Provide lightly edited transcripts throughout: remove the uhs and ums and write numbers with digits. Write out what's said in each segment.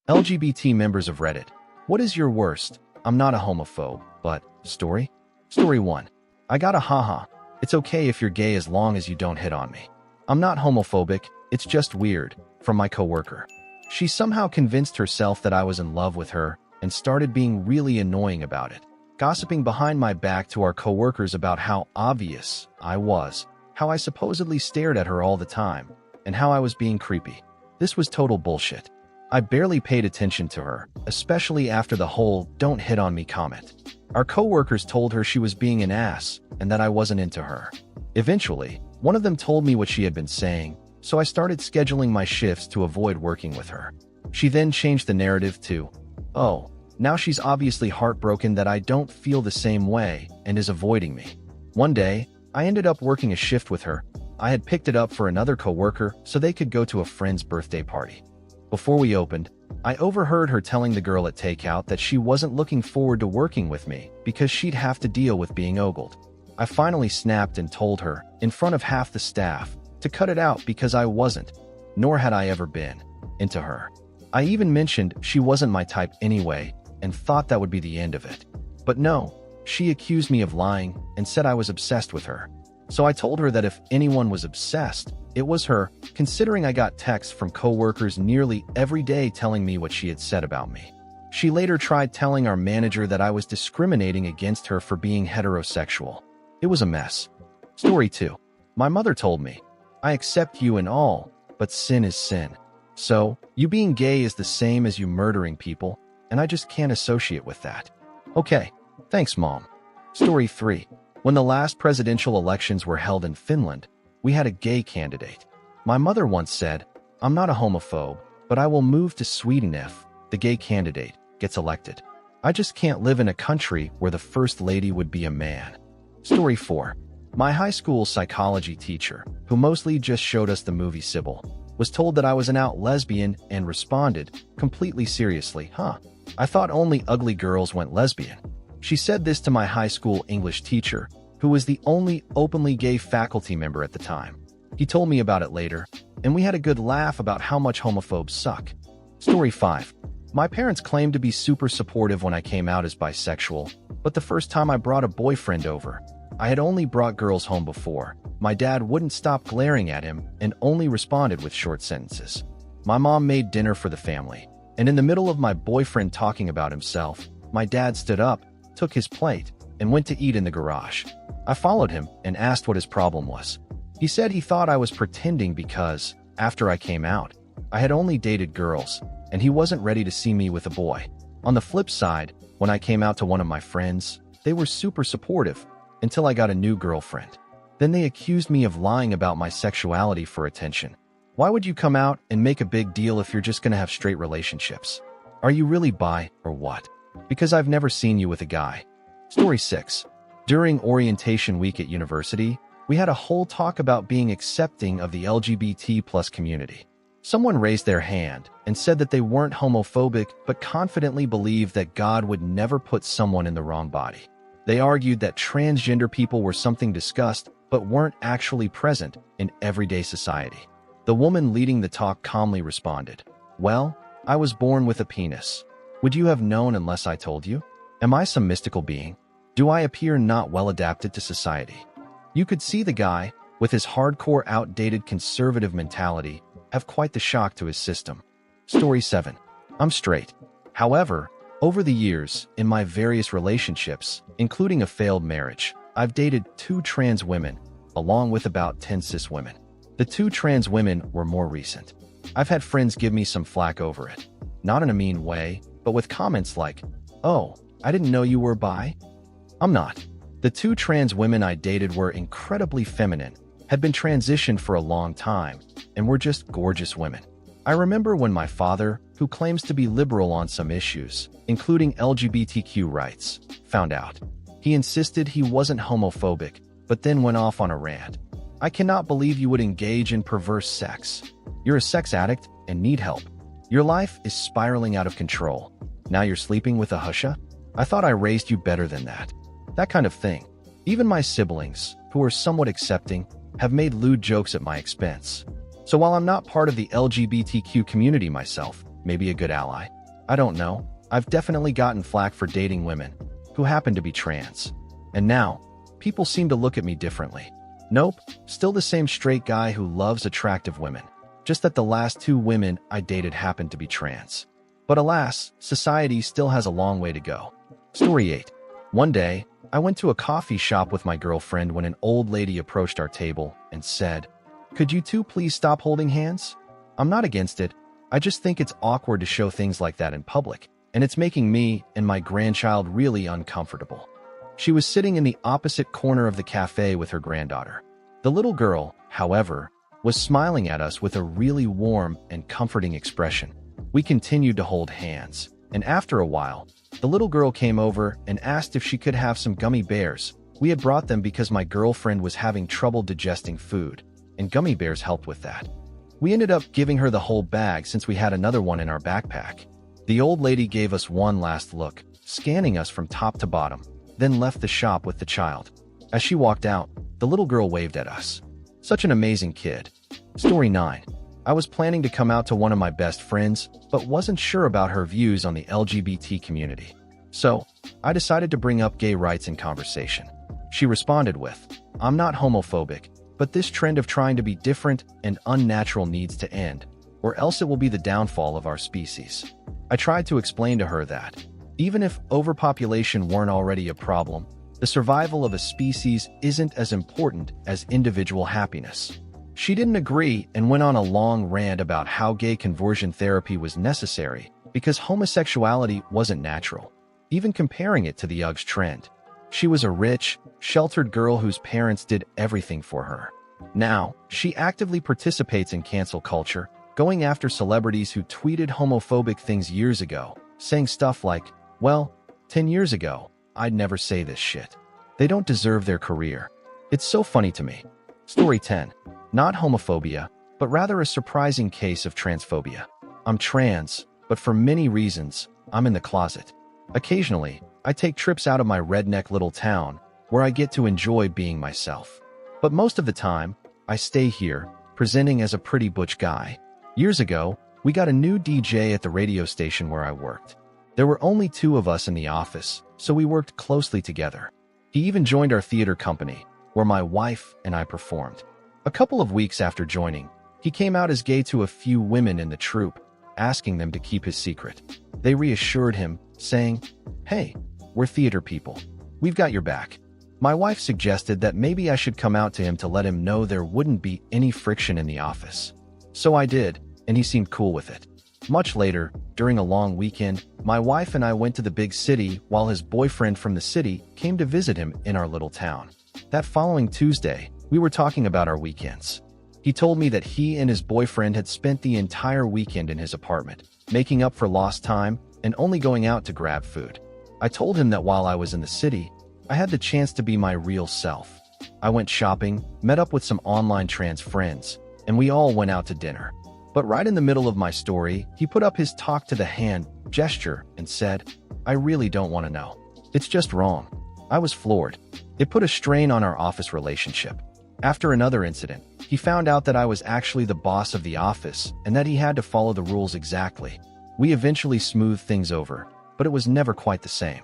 LGBT members of Reddit, what is your worst? I'm not a homophobe, but story? Story 1. I got a haha. It's okay if you're gay as long as you don't hit on me. I'm not homophobic, it's just weird, from my coworker. She somehow convinced herself that I was in love with her and started being really annoying about it, gossiping behind my back to our coworkers about how obvious I was, how I supposedly stared at her all the time, and how I was being creepy. This was total bullshit. I barely paid attention to her, especially after the whole "don't hit on me" comment. Our coworkers told her she was being an ass and that I wasn't into her. Eventually, one of them told me what she had been saying, so I started scheduling my shifts to avoid working with her. She then changed the narrative to, "Oh, now she's obviously heartbroken that I don't feel the same way and is avoiding me." One day, I ended up working a shift with her. I had picked it up for another coworker so they could go to a friend's birthday party. Before we opened, I overheard her telling the girl at takeout that she wasn't looking forward to working with me because she'd have to deal with being ogled. I finally snapped and told her, in front of half the staff, to cut it out because I wasn't, nor had I ever been, into her. I even mentioned she wasn't my type anyway and thought that would be the end of it. But no, she accused me of lying and said I was obsessed with her. So I told her that if anyone was obsessed, it was her, considering I got texts from coworkers nearly every day telling me what she had said about me. She later tried telling our manager that I was discriminating against her for being heterosexual. It was a mess. Story 2. My mother told me, "I accept you and all, but sin is sin. So, you being gay is the same as you murdering people, and I just can't associate with that." Okay, thanks, Mom. Story 3. When the last presidential elections were held in Finland, we had a gay candidate. My mother once said, "I'm not a homophobe, but I will move to Sweden if the gay candidate gets elected. I just can't live in a country where the first lady would be a man." Story 4. My high school psychology teacher, who mostly just showed us the movie Sybil, was told that I was an out lesbian and responded, completely seriously, "Huh, I thought only ugly girls went lesbian." She said this to my high school English teacher, who was the only openly gay faculty member at the time. He told me about it later, and we had a good laugh about how much homophobes suck. Story 5. My parents claimed to be super supportive when I came out as bisexual, but the first time I brought a boyfriend over, I had only brought girls home before. My dad wouldn't stop glaring at him and only responded with short sentences. My mom made dinner for the family, and in the middle of my boyfriend talking about himself, my dad stood up, took his plate, and went to eat in the garage. I followed him and asked what his problem was. He said he thought I was pretending because, after I came out, I had only dated girls, and he wasn't ready to see me with a boy. On the flip side, when I came out to one of my friends, they were super supportive, until I got a new girlfriend. Then they accused me of lying about my sexuality for attention. Why would you come out and make a big deal if you're just gonna have straight relationships? Are you really bi, or what? Because I've never seen you with a guy. Story 6. During orientation week at university, we had a whole talk about being accepting of the LGBT+ community. Someone raised their hand and said that they weren't homophobic but confidently believed that God would never put someone in the wrong body. They argued that transgender people were something discussed but weren't actually present in everyday society. The woman leading the talk calmly responded, "Well, I was born with a penis. Would you have known unless I told you? Am I some mystical being? Do I appear not well adapted to society?" You could see the guy, with his hardcore outdated conservative mentality, have quite the shock to his system. Story 7. I'm straight. However, over the years, in my various relationships, including a failed marriage, I've dated 2 trans women, along with about 10 cis women. The 2 trans women were more recent. I've had friends give me some flack over it. Not in a mean way, but with comments like, "Oh, I didn't know you were bi?" I'm not. The 2 trans women I dated were incredibly feminine, had been transitioned for a long time, and were just gorgeous women. I remember when my father, who claims to be liberal on some issues, including LGBTQ rights, found out. He insisted he wasn't homophobic, but then went off on a rant. "I cannot believe you would engage in perverse sex. You're a sex addict and need help. Your life is spiraling out of control. Now you're sleeping with a husha? I thought I raised you better than that." That kind of thing. Even my siblings, who are somewhat accepting, have made lewd jokes at my expense. So while I'm not part of the LGBTQ community myself, maybe a good ally. I don't know. I've definitely gotten flack for dating women who happen to be trans. And now, people seem to look at me differently. Nope, still the same straight guy who loves attractive women. Just that the last 2 women I dated happened to be trans. But alas, society still has a long way to go. Story 8. One day, I went to a coffee shop with my girlfriend when an old lady approached our table and said, "Could you two please stop holding hands?" I'm not against it. I just think it's awkward to show things like that in public, and it's making me and my grandchild really uncomfortable. She was sitting in the opposite corner of the cafe with her granddaughter. The little girl, however, was smiling at us with a really warm and comforting expression. We continued to hold hands, and after a while, the little girl came over and asked if she could have some gummy bears. We had brought them because my girlfriend was having trouble digesting food, and gummy bears helped with that. We ended up giving her the whole bag since we had another one in our backpack. The old lady gave us one last look, scanning us from top to bottom, then left the shop with the child. As she walked out, the little girl waved at us. Such an amazing kid. Story 9. I was planning to come out to one of my best friends, but wasn't sure about her views on the LGBT community. So, I decided to bring up gay rights in conversation. She responded with, "I'm not homophobic, but this trend of trying to be different and unnatural needs to end, or else it will be the downfall of our species." I tried to explain to her that, even if overpopulation weren't already a problem, the survival of a species isn't as important as individual happiness. She didn't agree and went on a long rant about how gay conversion therapy was necessary because homosexuality wasn't natural, even comparing it to the UGS trend. She was a rich, sheltered girl whose parents did everything for her. Now, she actively participates in cancel culture, going after celebrities who tweeted homophobic things years ago, saying stuff like, "Well, 10 years ago, I'd never say this shit. They don't deserve their career." It's so funny to me. Story 10. Not homophobia, but rather a surprising case of transphobia. I'm trans, but for many reasons, I'm in the closet. Occasionally, I take trips out of my redneck little town, where I get to enjoy being myself. But most of the time, I stay here, presenting as a pretty butch guy. Years ago, we got a new DJ at the radio station where I worked. There were only 2 of us in the office, so we worked closely together. He even joined our theater company, where my wife and I performed. A couple of weeks after joining, he came out as gay to a few women in the troupe, asking them to keep his secret. They reassured him, saying, "Hey, we're theater people. We've got your back." My wife suggested that maybe I should come out to him to let him know there wouldn't be any friction in the office. So I did, and he seemed cool with it. Much later, during a long weekend, my wife and I went to the big city while his boyfriend from the city came to visit him in our little town. That following Tuesday, we were talking about our weekends. He told me that he and his boyfriend had spent the entire weekend in his apartment, making up for lost time and only going out to grab food. I told him that while I was in the city, I had the chance to be my real self. I went shopping, met up with some online trans friends, and we all went out to dinner. But right in the middle of my story, he put up his talk to the hand gesture and said, "I really don't want to know. It's just wrong." I was floored. It put a strain on our office relationship. After another incident, he found out that I was actually the boss of the office and that he had to follow the rules exactly. We eventually smoothed things over, but it was never quite the same.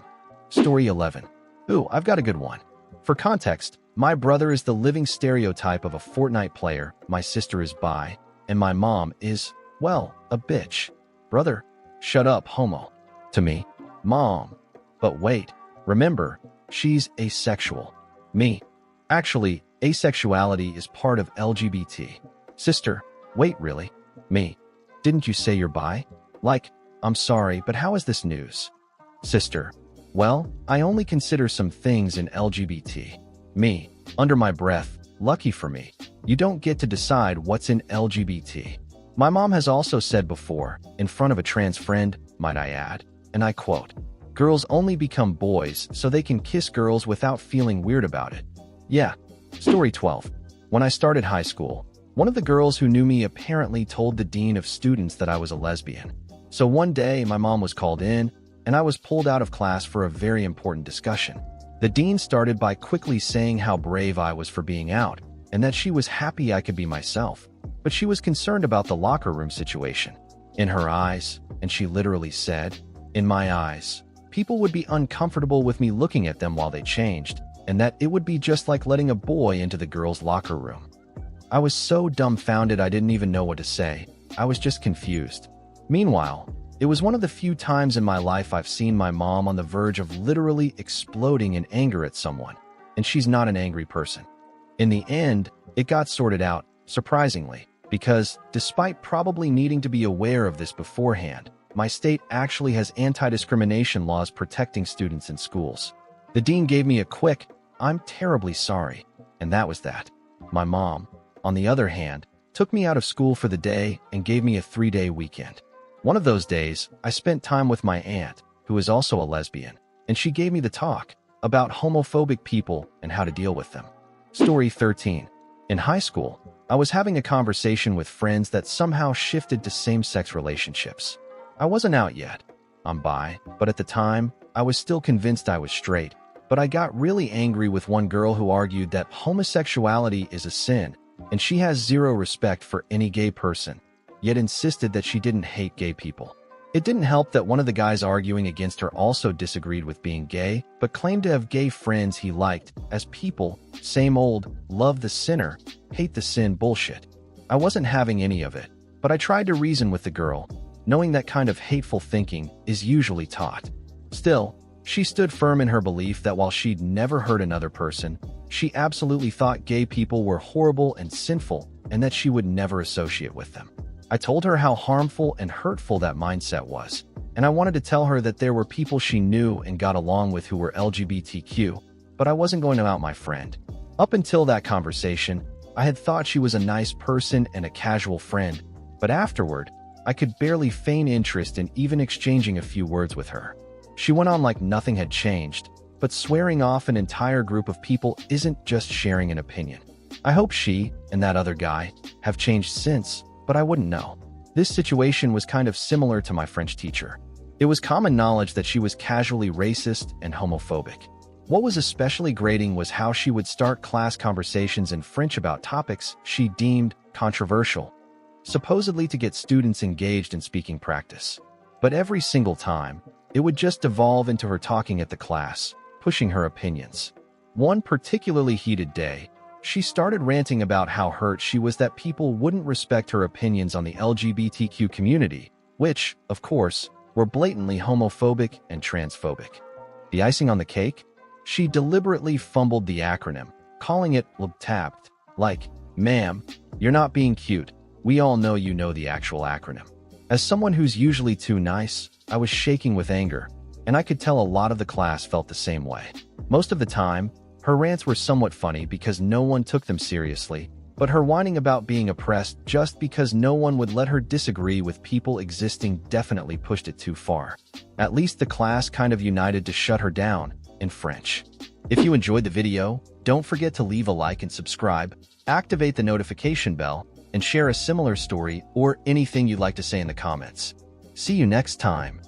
Story 11. Ooh, I've got a good one. For context, my brother is the living stereotype of a Fortnite player, my sister is bi, and my mom is, well, a bitch. Brother, shut up, homo. To me, mom. But wait, remember, she's asexual. Me. Actually, asexuality is part of LGBT. Sister, wait, really? Me. Didn't you say you're bi? Like, I'm sorry, but how is this news? Sister. Well, I only consider some things in LGBT. Me. Under my breath, lucky for me. You don't get to decide what's in LGBT. My mom has also said before, in front of a trans friend, might I add, and I quote, "Girls only become boys so they can kiss girls without feeling weird about it." Yeah. Story 12. When I started high school, one of the girls who knew me apparently told the dean of students that I was a lesbian. So one day, my mom was called in, and I was pulled out of class for a very important discussion. The dean started by quickly saying how brave I was for being out, and that she was happy I could be myself, but she was concerned about the locker room situation. in her eyes, and she literally said, "In my eyes, people would be uncomfortable with me looking at them while they changed, and that it would be just like letting a boy into the girls' locker room." I was so dumbfounded I didn't even know what to say. I was just confused. Meanwhile, it was one of the few times in my life I've seen my mom on the verge of literally exploding in anger at someone, and she's not an angry person. In the end, it got sorted out, surprisingly, because despite probably needing to be aware of this beforehand, my state actually has anti-discrimination laws protecting students in schools. The dean gave me a quick, "I'm terribly sorry," and that was that. My mom, on the other hand, took me out of school for the day and gave me a 3-day weekend. One of those days, I spent time with my aunt, who is also a lesbian, and she gave me the talk about homophobic people and how to deal with them. Story 13. In high school, I was having a conversation with friends that somehow shifted to same-sex relationships. I wasn't out yet. I'm bi, but at the time, I was still convinced I was straight. But I got really angry with one girl who argued that homosexuality is a sin, and she has zero respect for any gay person, yet insisted that she didn't hate gay people. It didn't help that one of the guys arguing against her also disagreed with being gay, but claimed to have gay friends he liked, as people, same old, love the sinner, hate the sin bullshit. I wasn't having any of it, but I tried to reason with the girl, knowing that kind of hateful thinking is usually taught. Still, she stood firm in her belief that while she'd never hurt another person, she absolutely thought gay people were horrible and sinful, and that she would never associate with them. I told her how harmful and hurtful that mindset was, and I wanted to tell her that there were people she knew and got along with who were LGBTQ, but I wasn't going to out my friend. Up until that conversation, I had thought she was a nice person and a casual friend, but afterward, I could barely feign interest in even exchanging a few words with her. She went on like nothing had changed, but swearing off an entire group of people isn't just sharing an opinion. I hope she, and that other guy, have changed since, but I wouldn't know. This situation was kind of similar to my French teacher. It was common knowledge that she was casually racist and homophobic. What was especially grating was how she would start class conversations in French about topics she deemed controversial, supposedly to get students engaged in speaking practice. But every single time, it would just devolve into her talking at the class, pushing her opinions. One particularly heated day, she started ranting about how hurt she was that people wouldn't respect her opinions on the LGBTQ community, which, of course, were blatantly homophobic and transphobic. The icing on the cake? She deliberately fumbled the acronym, calling it LGBT, like, "Ma'am, you're not being cute. We all know you know the actual acronym." As someone who's usually too nice, I was shaking with anger, and I could tell a lot of the class felt the same way. Most of the time, her rants were somewhat funny because no one took them seriously, but her whining about being oppressed just because no one would let her disagree with people existing definitely pushed it too far. At least the class kind of united to shut her down, in French. If you enjoyed the video, don't forget to leave a like and subscribe, activate the notification bell, and share a similar story or anything you'd like to say in the comments. See you next time.